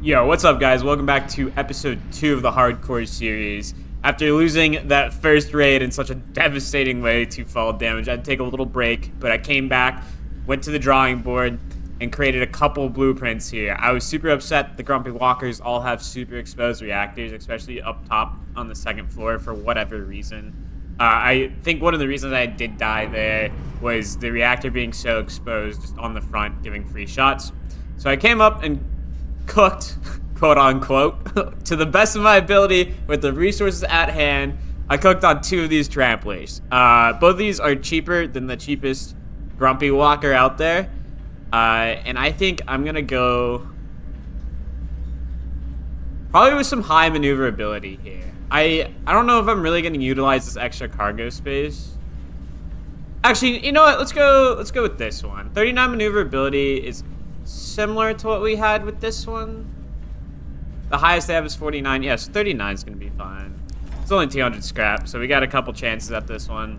Yo, what's up, guys? Welcome back to episode 2 of the Hardcore series. After losing that first raid in such a devastating way to fall damage, I had to take a little break, but I came back, went to the drawing board, and created a couple blueprints here. I was super upset the Grumpy Walkers all have super exposed reactors, especially up top on the second floor for whatever reason. I think one of the reasons I did die there was the reactor being so exposed just on the front, giving free shots. So I came up and cooked, quote unquote, to the best of my ability with the resources at hand. I cooked on 2 of these tramplers. Both of these are cheaper than the cheapest Grumpy Walker out there. And I think I'm gonna go probably with some high maneuverability here. I don't know if I'm really gonna utilize this extra cargo space. Actually, you know what? Let's go with this one. 39 maneuverability is similar to what we had with this one. The highest they have is 49. Yes, 39 is gonna be fine. It's only 200 scrap, so we got a couple chances at this one.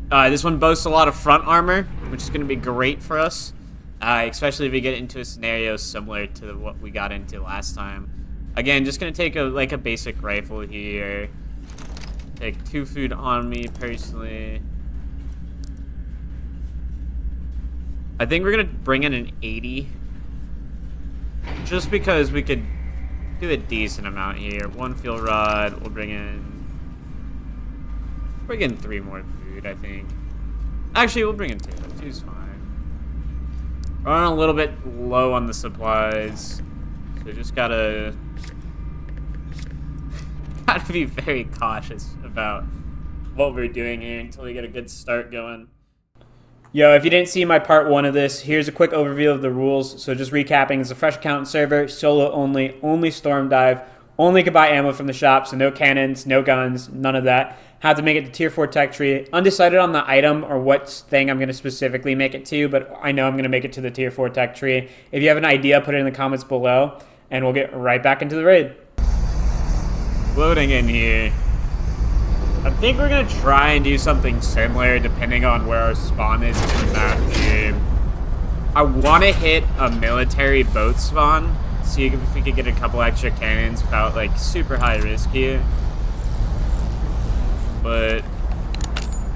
This one boasts a lot of front armor, which is gonna be great for us, especially if we get into a scenario similar to what we got into last time. Again, just gonna take a basic rifle here. Take 2 food on me personally. I think we're gonna bring in an 80, just because we could do a decent amount here. 1 fuel rod. We'll bring in 3 more food, I think. Actually, we'll bring in 2. 2's fine. We're on a little bit low on the supplies, so just gotta be very cautious about what we're doing here until we get a good start going. Yo, if you didn't see my part 1 of this, here's a quick overview of the rules. So just recapping, it's a fresh account server, solo only Stormdive, only can buy ammo from the shop, so no cannons, no guns, none of that. Have to make it to tier 4 tech tree. Undecided on the item or what thing I'm going to specifically make it to, but I know I'm going to make it to the tier 4 tech tree. If you have an idea, put it in the comments below, and we'll get right back into the raid. Loading in here. I think we're gonna try and do something similar depending on where our spawn is in the map here. I want to hit a military boat spawn, see if we could get a couple extra cannons without like super high risk here. But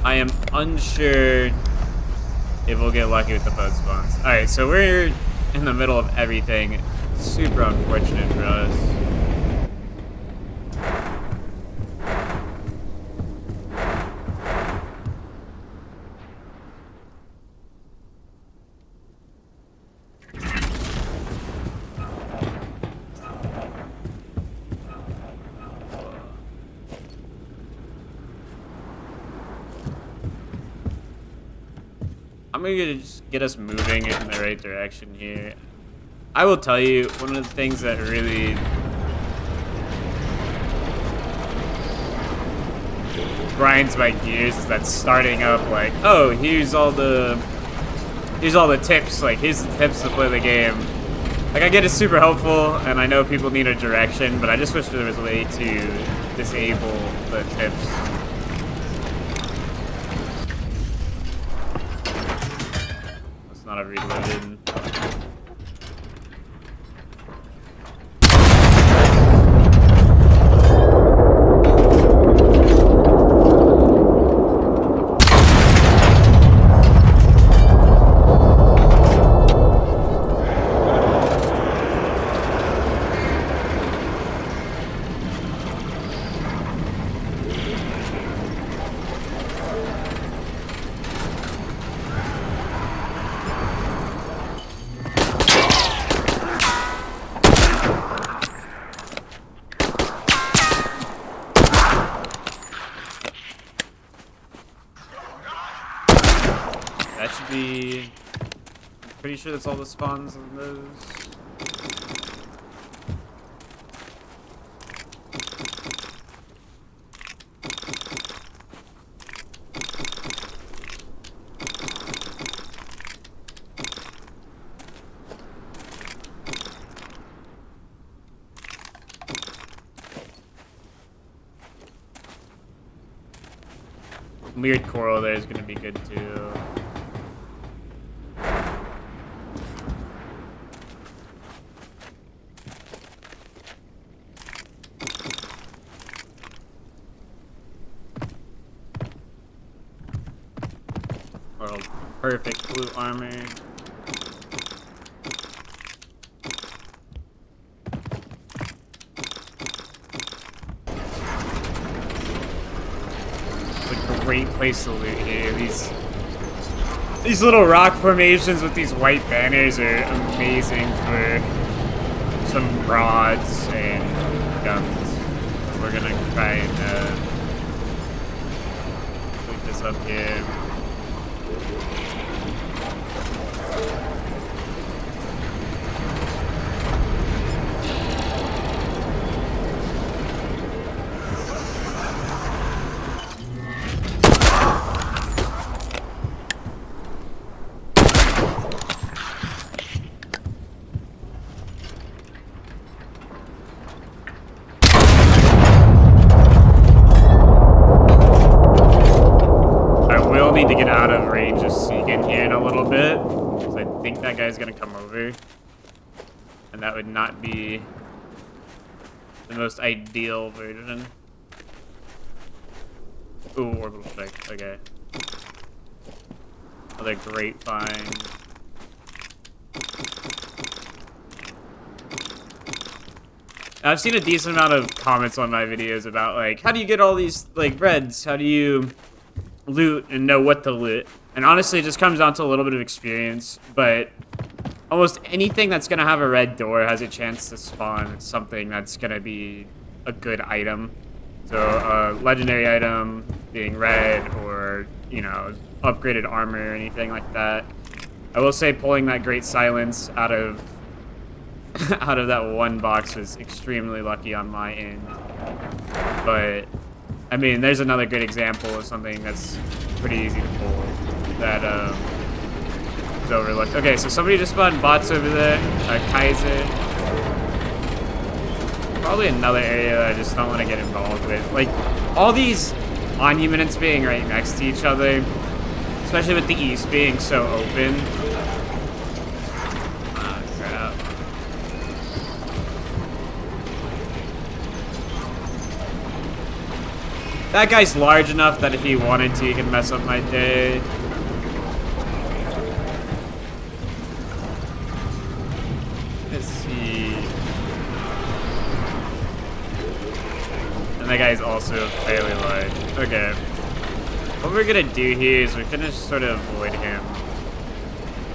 I am unsure if we'll get lucky with the boat spawns. Alright, so we're in the middle of everything. Super unfortunate for us. I'm gonna just get us moving in the right direction here. I will tell you, one of the things that really grinds my gears is that starting up like, oh, here's all the tips, like here's the tips to play the game. Like I get it's super helpful and I know people need a direction, but I just wish there was a way to disable the tips. Not have reloaded. That should be... I'm pretty sure that's all the spawns on those. Weird coral there is going to be good too. Perfect blue armor. It's a great place to loot here. These little rock formations with these white banners are amazing for some rods and guns. So we're gonna try and loot this up here. To get out of range of Segan here in a little bit, because I think that guy's gonna come over, and that would not be the most ideal version. Ooh, orbital strike. Okay. Another great find. I've seen a decent amount of comments on my videos about like, how do you get all these like reds? How do you loot and know what to loot? And honestly, it just comes down to a little bit of experience, but almost anything that's gonna have a red door has a chance to spawn something that's gonna be a good item. So a legendary item being red, or you know, upgraded armor or anything like that. I will say pulling that great silence out of out of that one box was extremely lucky on my end. But I mean, there's another good example of something that's pretty easy to pull that is overlooked. Okay, so somebody just spawned bots over there. Kaiser. Probably another area that I just don't want to get involved with. Like, all these monuments being right next to each other, especially with the east being so open. Ah, crap. That guy's large enough that if he wanted to, he could mess up my day. Let's see. And that guy's also fairly large. Okay. What we're gonna do here is we're gonna just sort of avoid him.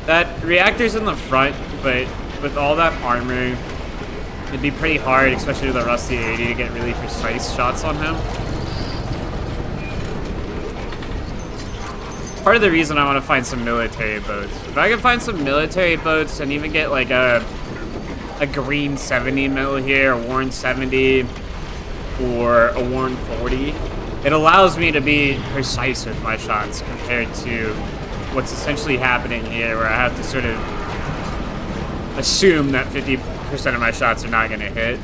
That reactor's in the front, but with all that armor, it'd be pretty hard, especially with a rusty 80, to get really precise shots on him. Part of the reason I want to find some military boats. If I can find some military boats and even get like a green 70 mil here, a worn 70, or a worn 40, it allows me to be precise with my shots compared to what's essentially happening here, where I have to sort of assume that 50% of my shots are not going to hit.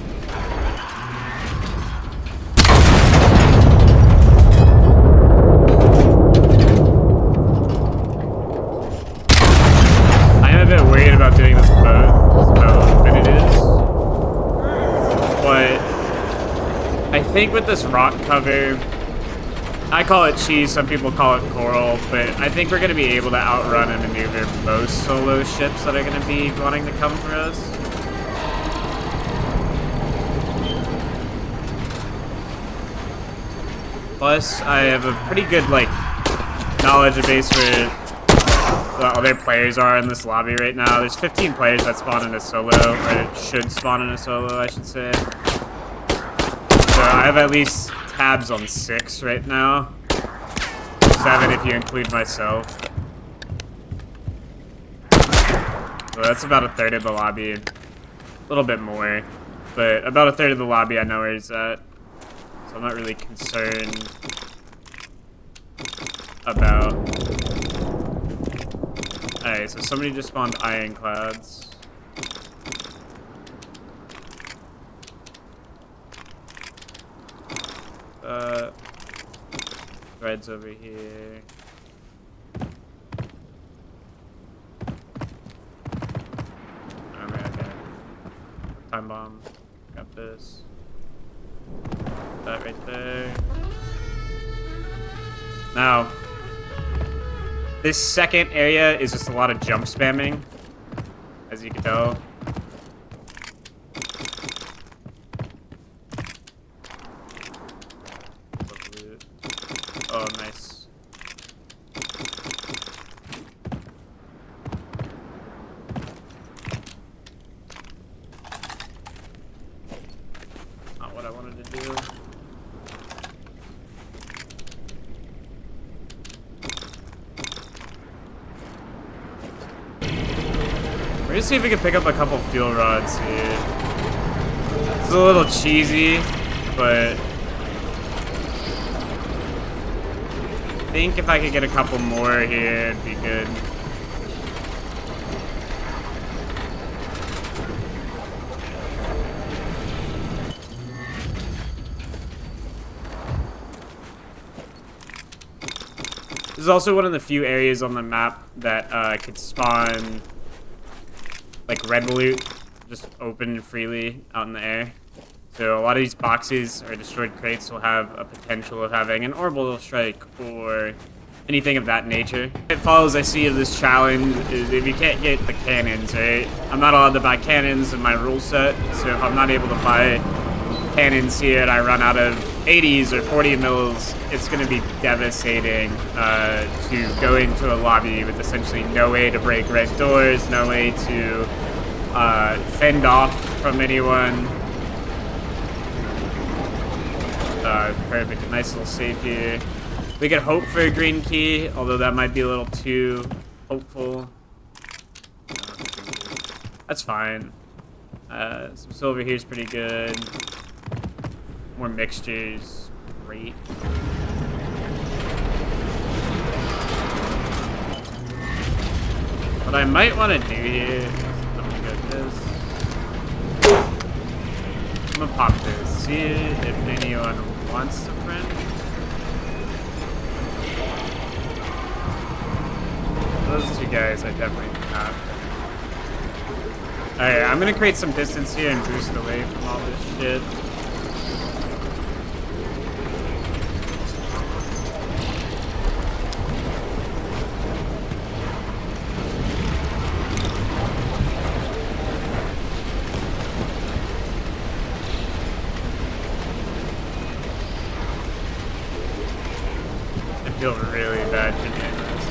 Worried about doing this boat, how open it is, but I think with this rock cover, I call it cheese, some people call it coral, but I think we're going to be able to outrun and maneuver most solo ships that are going to be wanting to come for us. Plus, I have a pretty good like knowledge base for the other players are in this lobby right now. There's 15 players that spawn in a solo, or should spawn in a solo, I should say. So I have at least tabs on 6 right now. 7 if you include myself. So that's about a third of the lobby. A little bit more, but about a third of the lobby I know where he's at. So I'm not really concerned about... Alright, so somebody just spawned ironclads. Threads over here. Okay. Time bomb. Got this. That right there. Now, This second area is just a lot of jump spamming, as you can tell. Oh, nice. Not what I wanted to do. We're gonna see if we can pick up a couple fuel rods here. It's a little cheesy, but I think if I could get a couple more here, it'd be good. This is also one of the few areas on the map that could spawn like red loot just open freely out in the air. So a lot of these boxes or destroyed crates will have a potential of having an orbital strike or anything of that nature. It follows I see of this challenge is if you can't get the cannons, right? I'm not allowed to buy cannons in my rule set, so if I'm not able to buy cannons here and I run out of 80s or 40 mils, it's going to be devastating to go into a lobby with essentially no way to break red doors, no way to fend off from anyone. Perfect. A nice little save here. We could hope for a green key, although that might be a little too hopeful. That's fine. Some silver here is pretty good. More mixtures. Great. What I might want to do here... I'm gonna go with this. I'm gonna pop this. See if anyone wants a friend. Those two guys I definitely do not. Alright, I'm gonna create some distance here and boost away from all this shit. I feel really bad for doing this.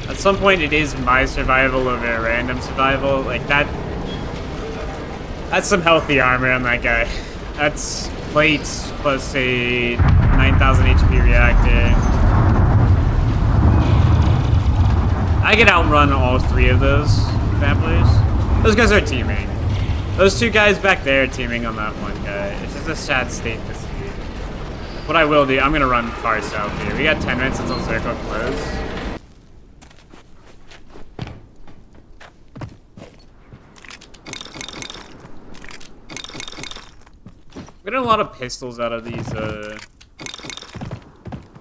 At some point, it is my survival over a random survival. Like that. That's some healthy armor on that guy. That's plates plus a 9,000 HP reactor. I can outrun all three of those vampires. Those guys are teaming. Those two guys back there are teaming on that one guy. It's just a sad state to see. What I will do, I'm gonna run far south here. We got 10 minutes until circle close. We're getting a lot of pistols out of these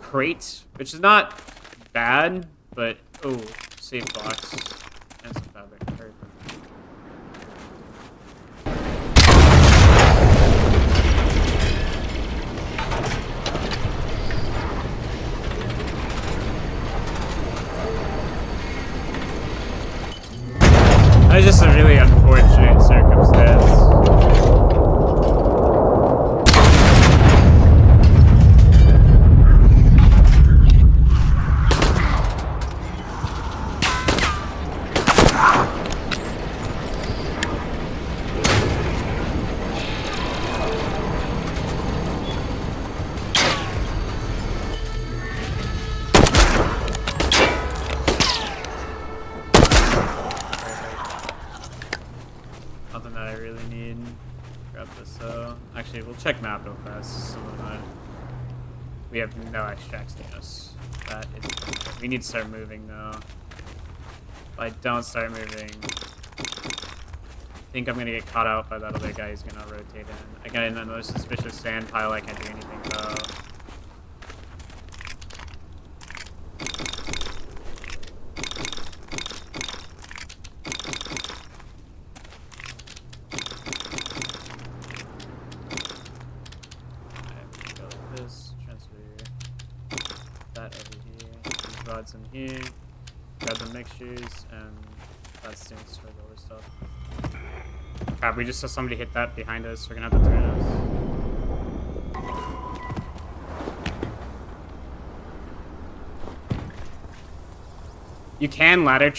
crates, which is not bad, but oh, safe box and some fabric. Perfect. That was just a really unfortunate circumstance. Nothing that I really need. Grab this though. Actually, we'll check map real fast. Some of that. We have no extracts near us. That is. We need to start moving though. If I don't start moving, I think I'm gonna get caught out by that other guy who's gonna rotate in. I got another suspicious sand pile. I can't do anything though. This. here. Grab the mixtures, and that stinks for the other stuff. Crap, we just saw somebody hit that behind us. We're gonna have to turn us. You can ladder.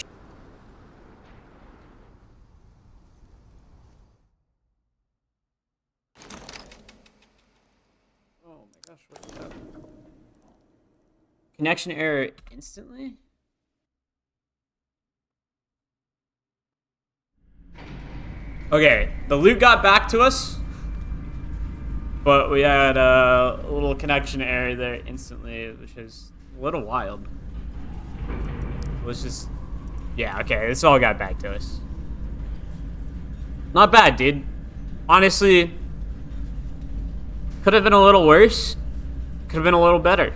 Oh my gosh, what is that? Connection error instantly? Okay, the loot got back to us, but we had a little connection error there instantly, which is a little wild. It was just, yeah, okay, this all got back to us. Not bad, dude. Honestly, could have been a little worse, could have been a little better.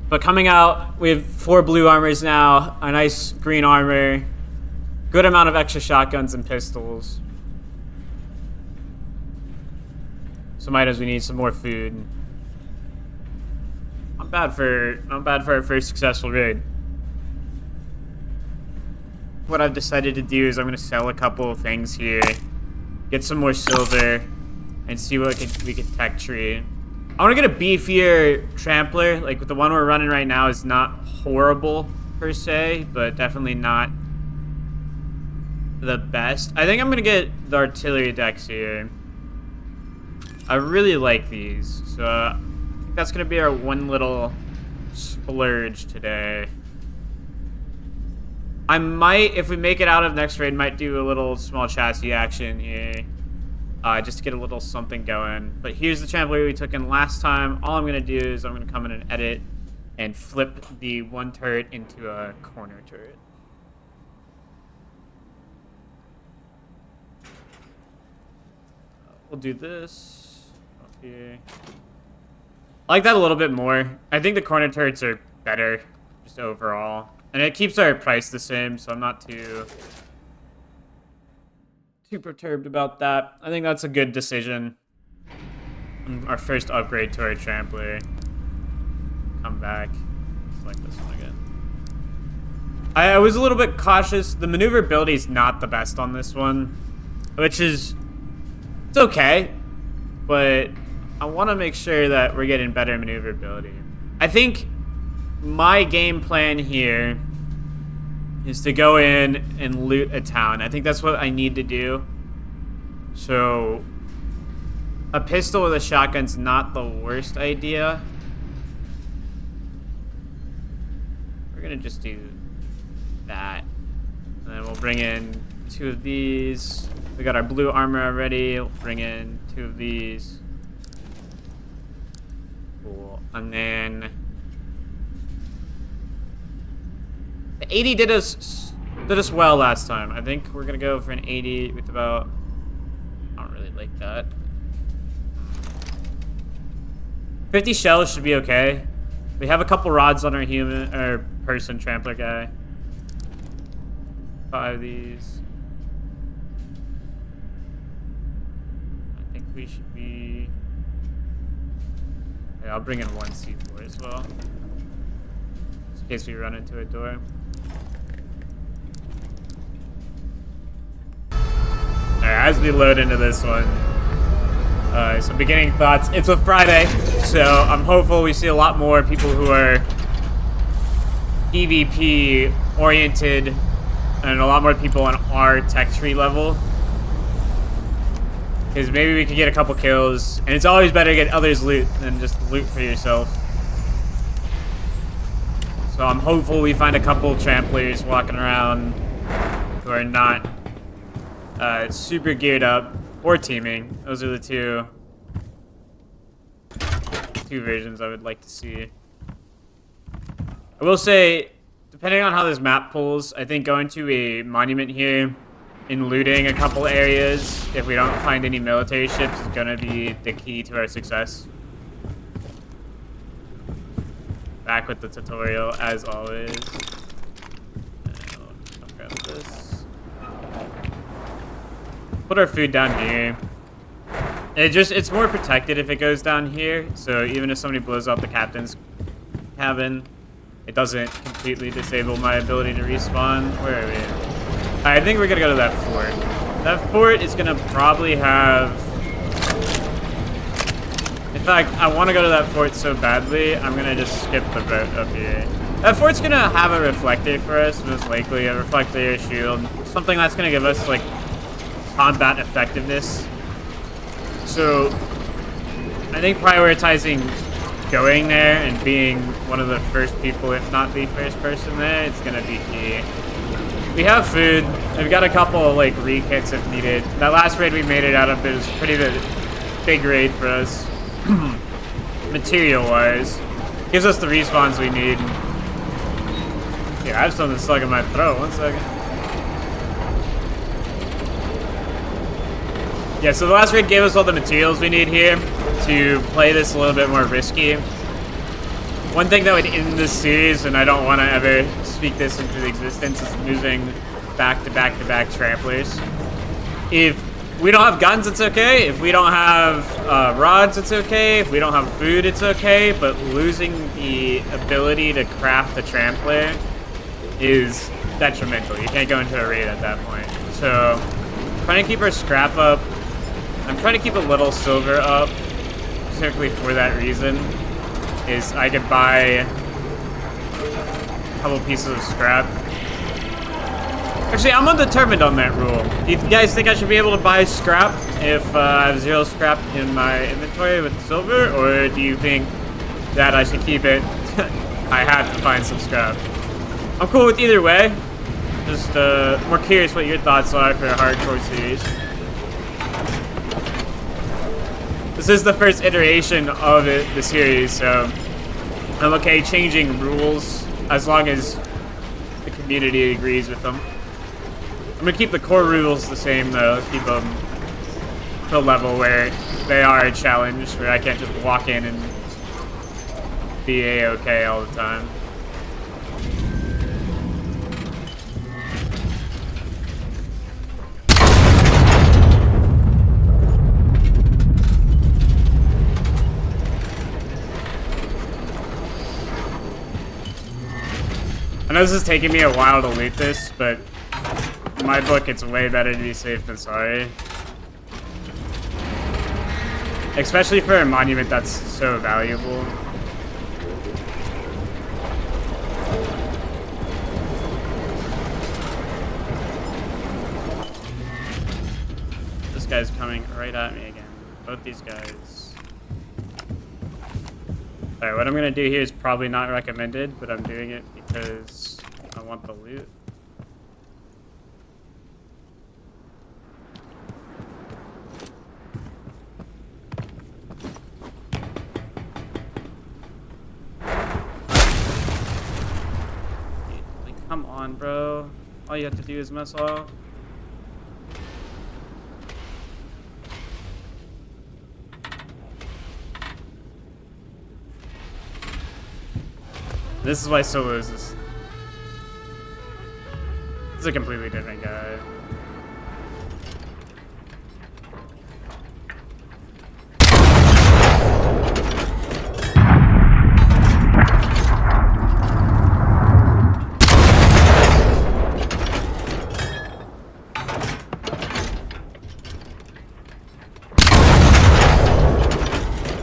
But coming out, we have 4 blue armors now, a nice green armor, good amount of extra shotguns and pistols. Some items we need, some more food. Not bad for our first successful raid. What I've decided to do is I'm gonna sell a couple of things here, get some more silver, and see what we could tech tree. I want to get a beefier trampler. Like the one we're running right now is not horrible per se, but definitely not the best. I think I'm gonna get the artillery decks here. I really like these, so I think that's gonna be our one little splurge today. I might, if we make it out of next raid, might do a little small chassis action here, just to get a little something going. But here's the trampler we took in last time. All I'm gonna do is I'm gonna come in and edit and flip the one turret into a corner turret. We'll do this. Here. I like that a little bit more. I think the corner turrets are better, just overall. And it keeps our price the same, so I'm not too perturbed about that. I think that's a good decision. Our first upgrade to our trampler. Come back. Select this one again. I was a little bit cautious. The maneuverability is not the best on this one, which is, it's okay, but I want to make sure that we're getting better maneuverability. I think my game plan here is to go in and loot a town. I think that's what I need to do. So a pistol with a shotgun's not the worst idea. We're gonna just do that. And then we'll bring in 2 of these. We got our blue armor already. We'll bring in 2 of these. Cool. And then the 80 did us well last time. I think we're gonna go for an 80 with about, I don't really like that. 50 shells should be okay. We have a couple rods on our human or person trampler guy. 5 of these. I think we should be. Yeah, I'll bring in 1 C4 as well, just in case we run into a door. Alright, as we load into this one, some beginning thoughts. It's a Friday, so I'm hopeful we see a lot more people who are PvP oriented and a lot more people on our tech tree level. Because maybe we could get a couple kills, and it's always better to get others loot than just loot for yourself. So I'm hopeful we find a couple tramplers walking around who are not super geared up or teaming. Those are the two versions I would like to see. I will say, depending on how this map pulls, I think going to a monument here and looting a couple areas, if we don't find any military ships, is gonna be the key to our success. Back with the tutorial, as always. I'll grab this. Put our food down here. It's more protected if it goes down here, so even if somebody blows up the captain's cabin, it doesn't completely disable my ability to respawn. Where are we? I think we're gonna go to that fort. That fort is gonna probably have... In fact, I want to go to that fort so badly, I'm gonna just skip the boat up here. That fort's gonna have a reflector for us, most likely. A reflector, a shield. Something that's gonna give us, like, combat effectiveness. So, I think prioritizing going there and being one of the first people, if not the first person there, it's gonna be key. We have food. We've got a couple of, like, re-kits if needed. That last raid we made it out of, it was a pretty big raid for us. Material-wise. Gives us the respawns we need. Yeah, I have something stuck in my throat. 1 second. Yeah, so the last raid gave us all the materials we need here to play this a little bit more risky. One thing that would end this series, and I don't want to ever speak this into existence, is losing back-to-back-to-back tramplers. If we don't have guns, it's okay. If we don't have rods, it's okay. If we don't have food, it's okay. But losing the ability to craft the trampler is detrimental. You can't go into a raid at that point. So, trying to keep our scrap up. I'm trying to keep a little silver up, specifically for that reason. Is I could buy a couple pieces of scrap. Actually, I'm undetermined on that rule. Do you guys think I should be able to buy scrap if I have 0 scrap in my inventory with silver? Or do you think that I should keep it? I have to find some scrap. I'm cool with either way. Just more curious what your thoughts are for a hardcore series. This is the first iteration of the series, so I'm okay changing rules as long as the community agrees with them. I'm gonna keep the core rules the same though, keep them to a level where they are a challenge, where I can't just walk in and be A-okay all the time. I know this is taking me a while to loot this, but in my book, it's way better to be safe than sorry. Especially for a monument that's so valuable. This guy's coming right at me again. Both these guys. Alright, what I'm gonna do here is probably not recommended, but I'm doing it because I want the loot. Like, come on, bro. All you have to do is mess off. This is why solos is... This is a completely different guy.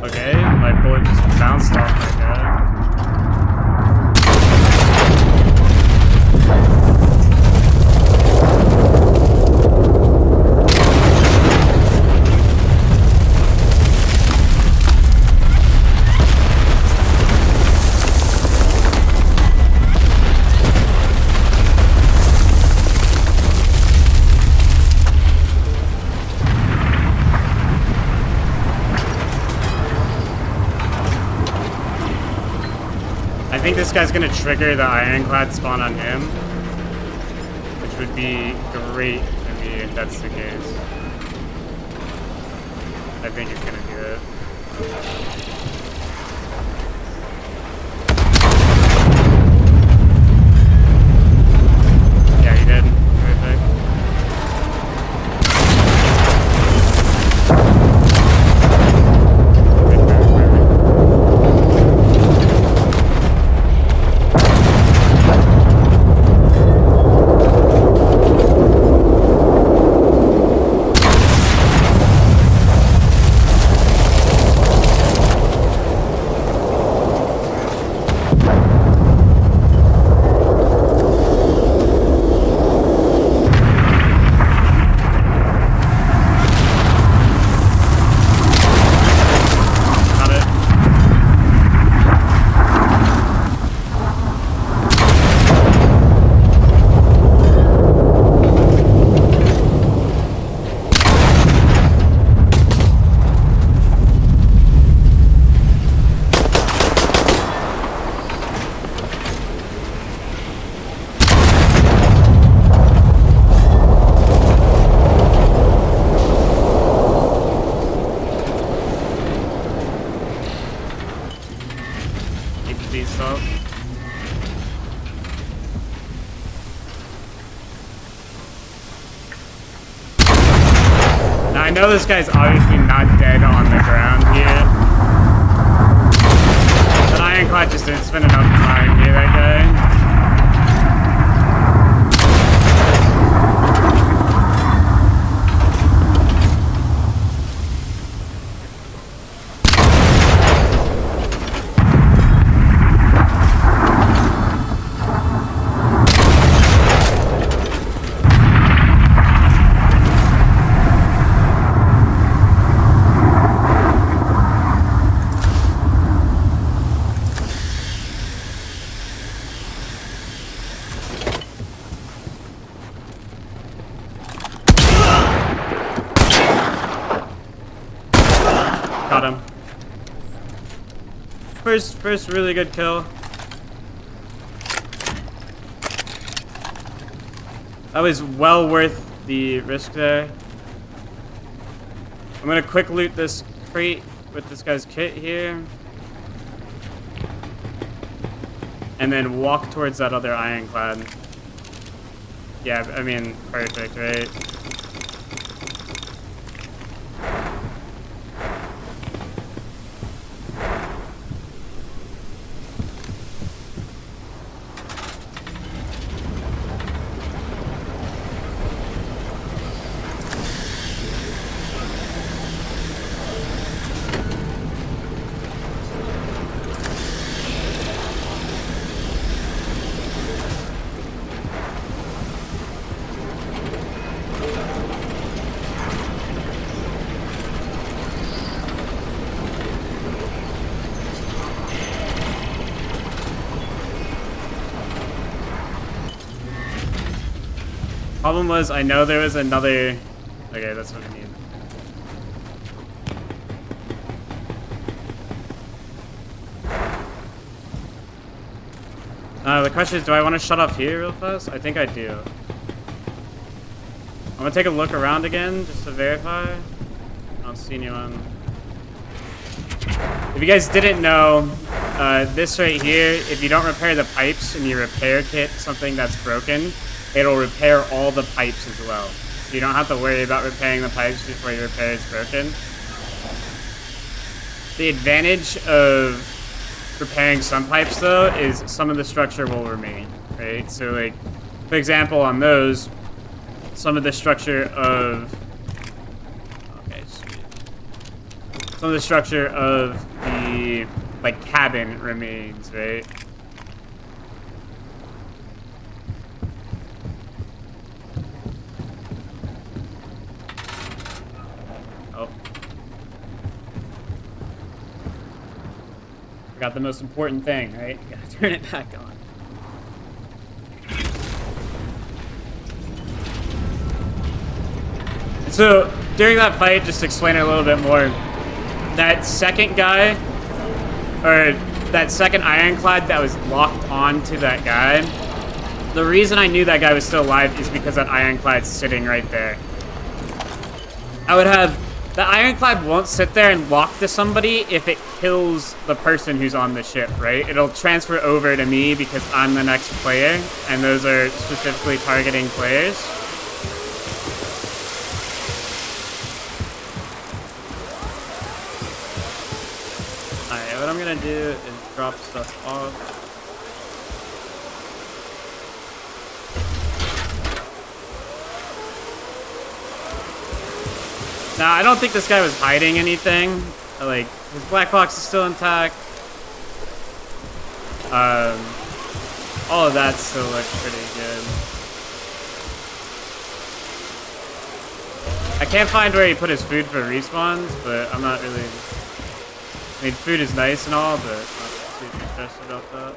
Okay, my bullet just bounced off my guy. I think this guy's gonna trigger the ironclad spawn on him, which would be great for me if that's the case. I think he's gonna do it. Yeah, he did. Perfect. Now I know this guy's obviously not dead on the ground here. But Ironclad just didn't spend enough time near that guy. Got him. First really good kill. That was well worth the risk there. I'm gonna quick loot this crate with this guy's kit here. And then walk towards that other Ironclad. Yeah, I mean, perfect, right? Problem was, I know there was another... Okay, that's what I need. The question is, do I want to shut off here real fast? I think I do. I'm gonna take a look around again, just to verify. I don't see anyone. If you guys didn't know, this right here, if you don't repair the pipes and you repair kit something that's broken, it'll repair all the pipes as well. So you don't have to worry about repairing the pipes before your repair is broken. The advantage of repairing some pipes, though, is some of the structure will remain, right? So, like, for example, on those, some of the structure of... Okay, sweet. Some of the structure of the, like, cabin remains, right? Got the most important thing, right? You gotta turn it back on. So, during that fight, just to explain it a little bit more, that second guy, or that second Ironclad that was locked on to that guy, the reason I knew that guy was still alive is because that Ironclad's sitting right there. I would have... The Ironclad won't sit there and lock to somebody if it kills the person who's on the ship, right? It'll transfer over to me because I'm the next player, and those are specifically targeting players. Alright, what I'm gonna do is drop stuff off. Now, I don't think this guy was hiding anything. Like, his black box is still intact. All of that still looks pretty good. I can't find where he put his food for respawns, but I'm not really... I mean, food is nice and all, but I'm not super stressed about that.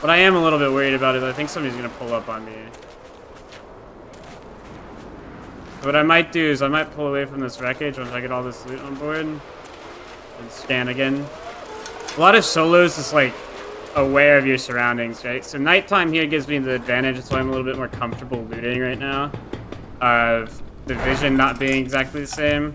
What I am a little bit worried about is I think somebody's going to pull up on me. What I might do is I might pull away from this wreckage once I get all this loot on board. And scan again. A lot of solos is like aware of your surroundings, right? So nighttime here gives me the advantage. That's why I'm a little bit more comfortable looting right now. Of the vision not being exactly the same.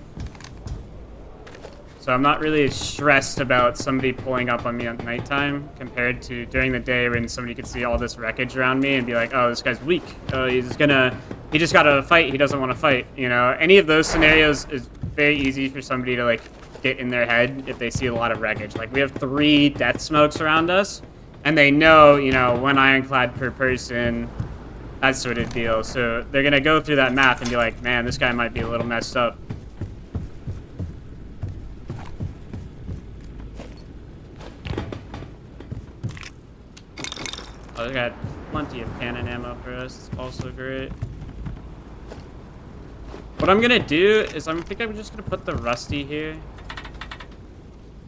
So I'm not really stressed about somebody pulling up on me at nighttime compared to during the day when somebody could see all this wreckage around me and be like, oh, this guy's weak. Oh, he just got to fight. He doesn't want to fight. You know, any of those scenarios is very easy for somebody to like get in their head if they see a lot of wreckage. Like we have 3 death smokes around us and they know, you know, 1 ironclad per person, that sort of deal. So they're going to go through that math and be like, man, this guy might be a little messed up. Oh, they got plenty of cannon ammo for us. It's also great. What I'm gonna do is I think I'm just gonna put the Rusty here.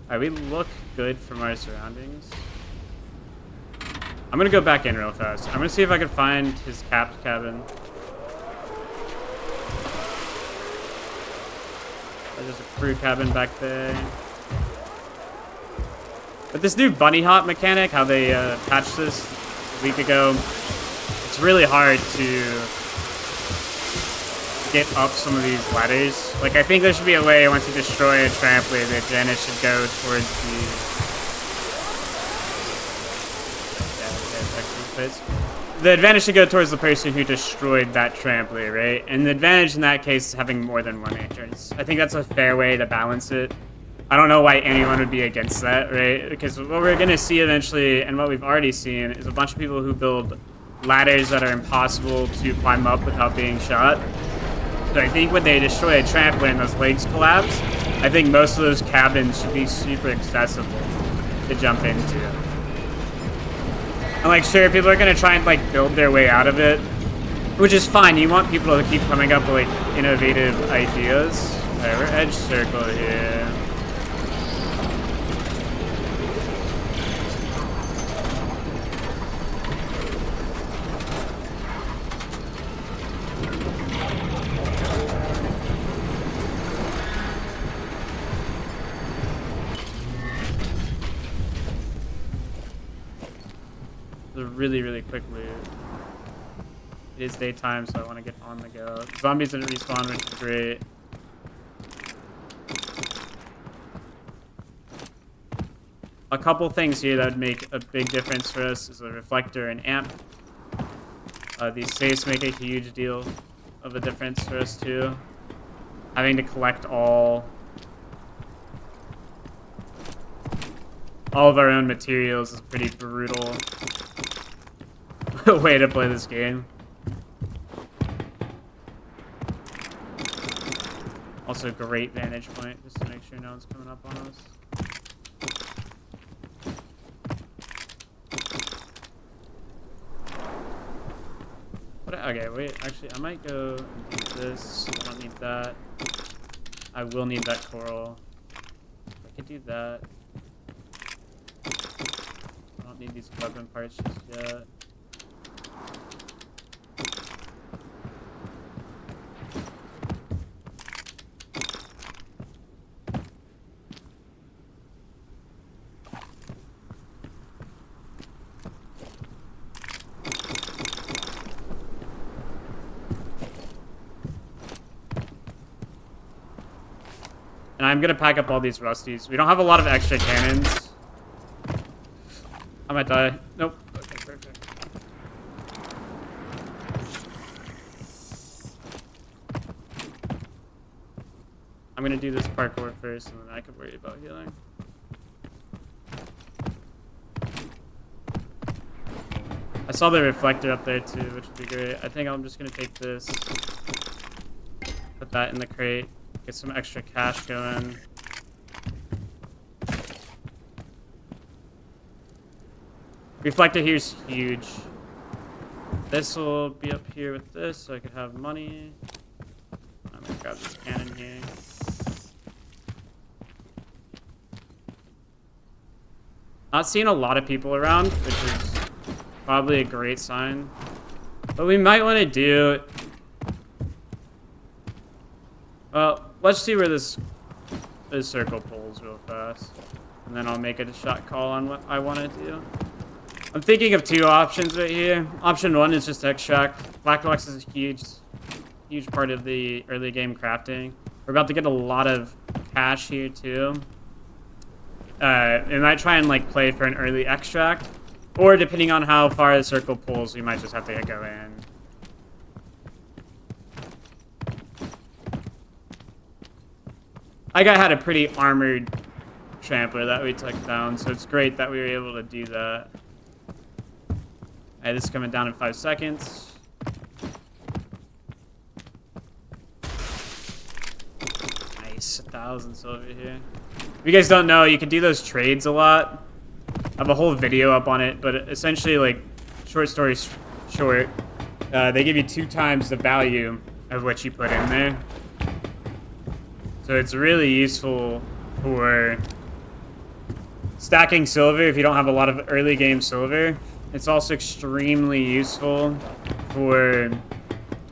Alright, we look good from our surroundings. I'm gonna go back in real fast. I'm gonna see if I can find his capped cabin. There's a crew cabin back there. But this new bunny hop mechanic, how they patched this a week ago, it's really hard to get up some of these ladders. Like, I think there should be a way, once you destroy a trampoline, the advantage should go towards the... The advantage should go towards the person who destroyed that trampoline, right? And the advantage in that case is having more than 1 entrance. I think that's a fair way to balance it. I don't know why anyone would be against that, right? Because what we're going to see eventually, and what we've already seen, is a bunch of people who build ladders that are impossible to climb up without being shot. So I think when they destroy a trampoline and those legs collapse, I think most of those cabins should be super accessible to jump into. And like, sure, people are going to try and like build their way out of it, which is fine. You want people to keep coming up with like innovative ideas. Alright, we're edge circle here. Really, really quick loot. It is daytime, so I want to get on the go. Zombies didn't respawn, which is great. A couple things here that would make a big difference for us is a reflector and amp. These safes make a huge deal of a difference for us too. Having to collect all of our own materials is pretty brutal way to play this game. Also, great vantage point, just to make sure no one's coming up on us. Okay, wait, actually, I might go and do this. I don't need that. I will need that coral. I could do that. I don't need these weapon parts just yet. And I'm gonna pack up all these rusties. We don't have a lot of extra cannons. I might die. Nope. Okay, perfect. I'm gonna do this parkour first, and then I can worry about healing. I saw the reflector up there too, which would be great. I think I'm just gonna take this, put that in the crate. Get some extra cash going. Reflector here is huge. This will be up here with this, so I could have money. I'm gonna grab this cannon here. Not seeing a lot of people around, which is probably a great sign. What we might want to do... Well, let's see where this circle pulls real fast. And then I'll make a shot call on what I want to do. I'm thinking of 2 options right here. Option 1 is just extract. Black box is a huge part of the early game crafting. We're about to get a lot of cash here too. We might try and like play for an early extract, or depending on how far the circle pulls, we might just have to go in. I had a pretty armored trampler that we took down, so it's great that we were able to do that. Alright, this is coming down in 5 seconds. Nice, 1,000 silver here. If you guys don't know, you can do those trades a lot. I have a whole video up on it, but essentially, like, short story short, they give you 2 times the value of what you put in there. So it's really useful for stacking silver if you don't have a lot of early game silver. It's also extremely useful for,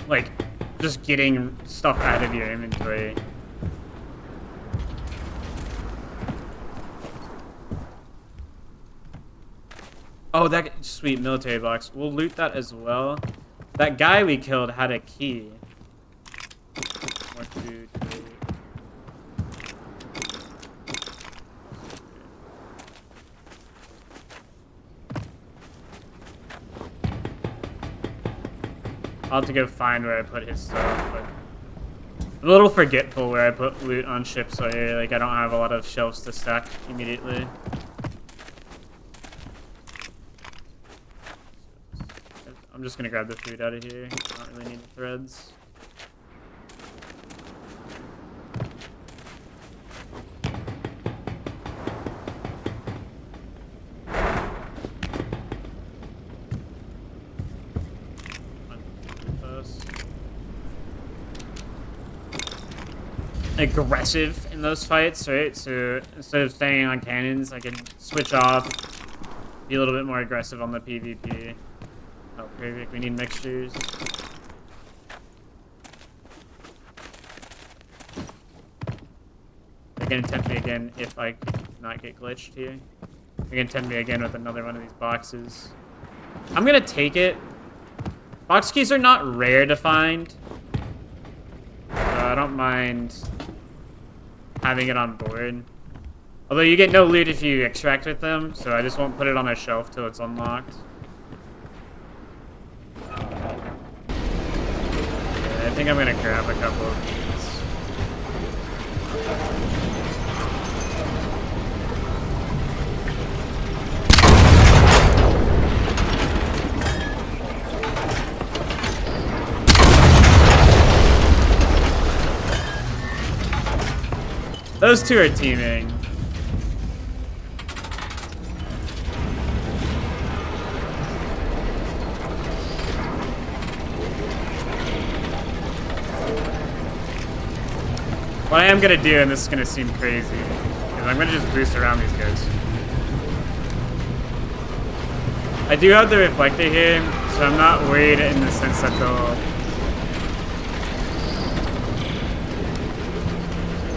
like, just getting stuff out of your inventory. Oh, that sweet military box. We'll loot that as well. That guy we killed had a key. More food. I'll have to go find where I put his stuff, but I'm a little forgetful where I put loot on ships, so like I don't have a lot of shelves to stack immediately. I'm just gonna grab the food out of here. I don't really need the threads. Aggressive in those fights, right? So instead of staying on cannons, I can switch off, be a little bit more aggressive on the PvP. Oh, perfect. We need mixtures. They're gonna tempt me again if I could not get glitched here. They're gonna tempt me again with another one of these boxes. I'm gonna take it. Box keys are not rare to find, so I don't mind having it on board. Although you get no loot if you extract with them, so I just won't put it on a shelf till it's unlocked. Yeah, I think I'm gonna grab a couple of these. Those two are teaming. What I am gonna do, and this is gonna seem crazy, is I'm gonna just boost around these guys. I do have the reflector here, so I'm not worried in the sense that they'll...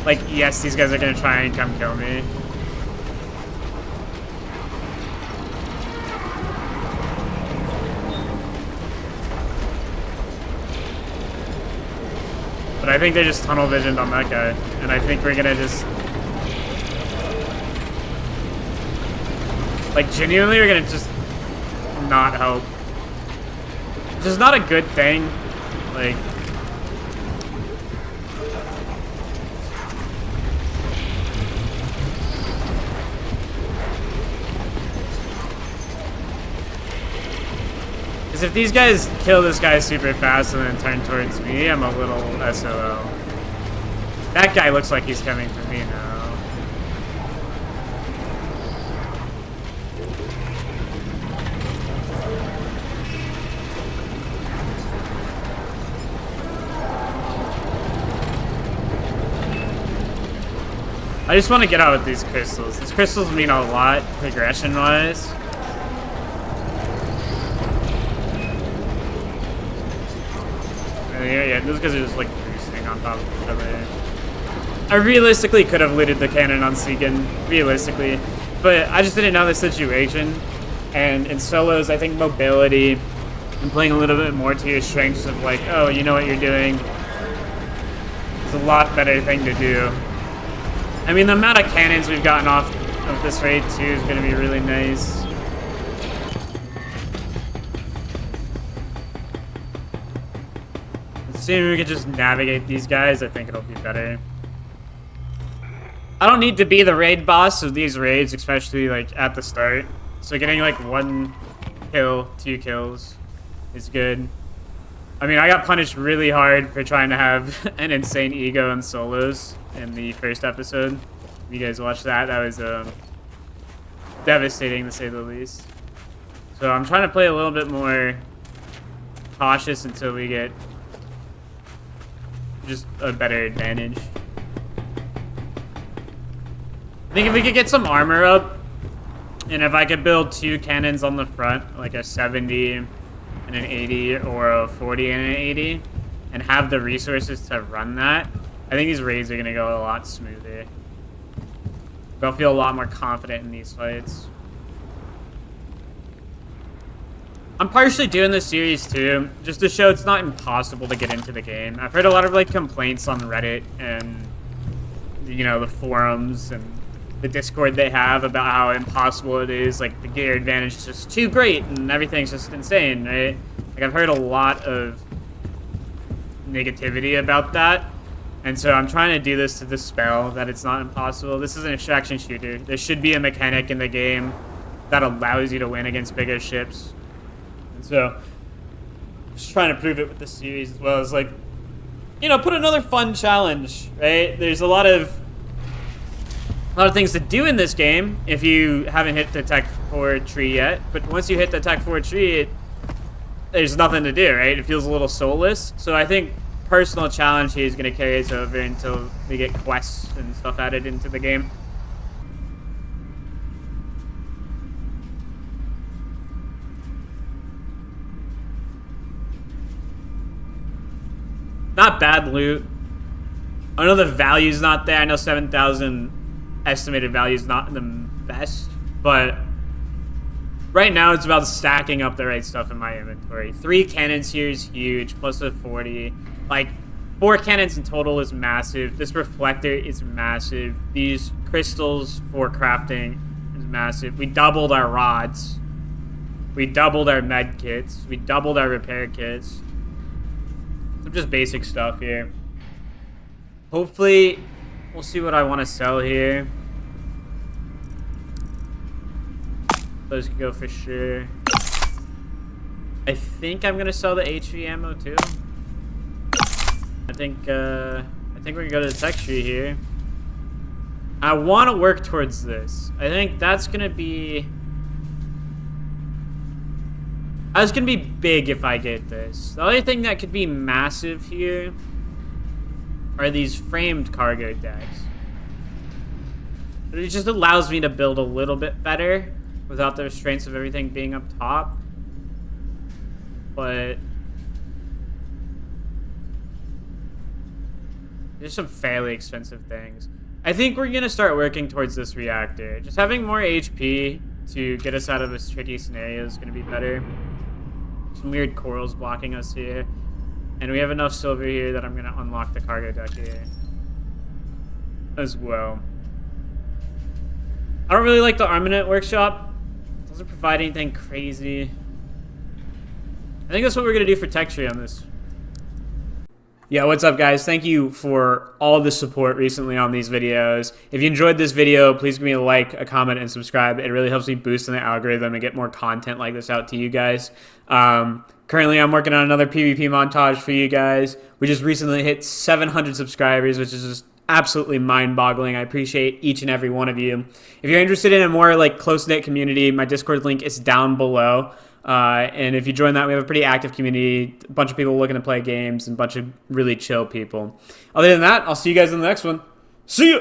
Like, yes, these guys are gonna try and come kill me. But I think they just tunnel visioned on that guy. And I think we're gonna just... Like, genuinely, we're gonna just not help. Which is not a good thing. Like... Because if these guys kill this guy super fast and then turn towards me, I'm a little SOL. That guy looks like he's coming for me now. I just want to get out with these crystals. These crystals mean a lot progression-wise. Yeah, those guys are just like boosting on top of each other. I realistically could have looted the cannon on Seekin, realistically, but I just didn't know the situation. And in solos, I think mobility and playing a little bit more to your strengths of like, oh, you know what you're doing. It's a lot better thing to do. I mean, the amount of cannons we've gotten off of this raid too is going to be really nice. Assuming we can just navigate these guys, I think it'll be better. I don't need to be the raid boss of these raids, especially like at the start. So getting like 1 kill, 2 kills is good. I mean, I got punished really hard for trying to have an insane ego in solos in the first episode. If you guys watched that, that was devastating to say the least. So I'm trying to play a little bit more cautious until we get just a better advantage. I think if we could get some armor up, and if I could build 2 cannons on the front, like a 70 and an 80, or a 40 and an 80, and have the resources to run that, I think these raids are going to go a lot smoother. I'll feel a lot more confident in these fights. I'm partially doing this series too, just to show it's not impossible to get into the game. I've heard a lot of like complaints on Reddit and, you know, the forums and the Discord they have about how impossible it is. Like the gear advantage is just too great and everything's just insane, right? Like I've heard a lot of negativity about that. And so I'm trying to do this to dispel that it's not impossible. This is an extraction shooter. There should be a mechanic in the game that allows you to win against bigger ships. So, just trying to prove it with this series as well as, like, you know, put another fun challenge, right? There's a lot of things to do in this game if you haven't hit the Tech 4 tree yet. But once you hit the Tech 4 tree, there's nothing to do, right? It feels a little soulless. So I think personal challenge here is going to carry us over until we get quests and stuff added into the game. Not bad loot. I know the value's not there. I know 7,000 estimated value is not the best, but right now it's about stacking up the right stuff in my inventory. 3 cannons here is huge, plus a 40. Like, 4 cannons in total is massive. This reflector is massive. These crystals for crafting is massive. We doubled our rods. We doubled our med kits. We doubled our repair kits. Some just basic stuff here. Hopefully, we'll see what I want to sell here. Those could go for sure. I think I'm gonna sell the HV ammo too. I think we can go to the tech tree here. I want to work towards this. I think that's gonna be. That's gonna be big if I get this. The only thing that could be massive here are these framed cargo decks. It just allows me to build a little bit better without the restraints of everything being up top. But there's some fairly expensive things. I think we're gonna start working towards this reactor. Just having more HP to get us out of this tricky scenario is gonna be better. Some weird corals blocking us here. And we have enough silver here that I'm going to unlock the cargo deck here as well. I don't really like the armament workshop. It doesn't provide anything crazy. I think that's what we're going to do for tech tree on this. Yeah, what's up, guys? Thank you for all the support recently on these videos. If you enjoyed this video, please give me a like, a comment, and subscribe. It really helps me boost in the algorithm and get more content like this out to you guys. Currently, I'm working on another PvP montage for you guys. We just recently hit 700 subscribers, which is just absolutely mind-boggling. I appreciate each and every one of you. If you're interested in a more like close-knit community, my Discord link is down below. And if you join that, we have a pretty active community, a bunch of people looking to play games, and a bunch of really chill people. Other than that, I'll see you guys in the next one. See ya!